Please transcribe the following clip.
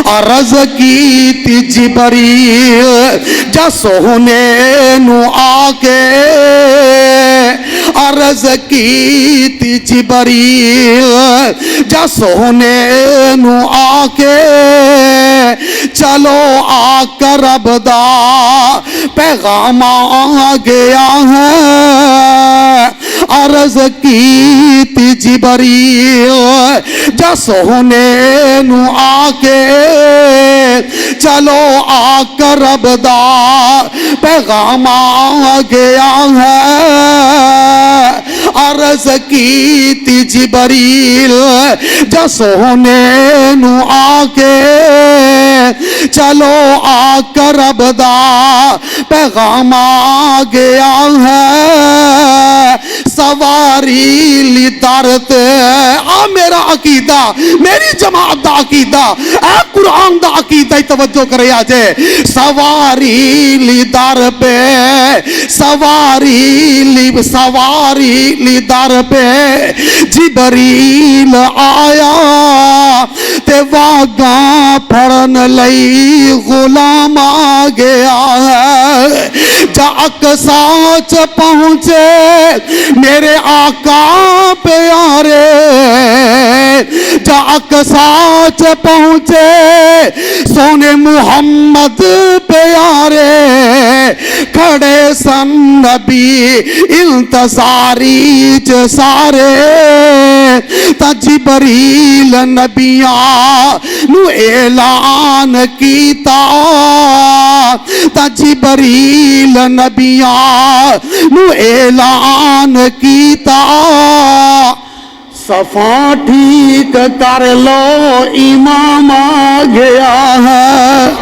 عرض کی جبریل جا سونے نو آکے عرض کی جبریل جا سونے نو آکے چلو آ کر رب دا پیغام آ گیا ہے عرض کی جبریل جا سونے نو آکے چلو آ کر رب دا پیغام آ گیا ہے عرض کی جبریل جا سونے نو آکے چلو آ کر رب دا پیغام آ گیا ہے سواری لی دارت میرا عقیدہ میری جماعت دا عقیدہ اے قرآن دا عقیدہ توجہ کرے آجے سواری لی دار پہ سواری لی دار پہ جبریل آیا تے واگاں پھڑن لئی غلام آ گیا ہے جا اقصاچ پہنچے میرے آقا پیارے جا اقصاچ پہنچے سونے محمد پیارے کھڑے سن نبی انتظاری سارے تا جبریل نبیاں نو اعلان کیتا تا جبریل نبیاں نو اعلان کیتا صفا ٹھیک کر لو امام آ گیا ہے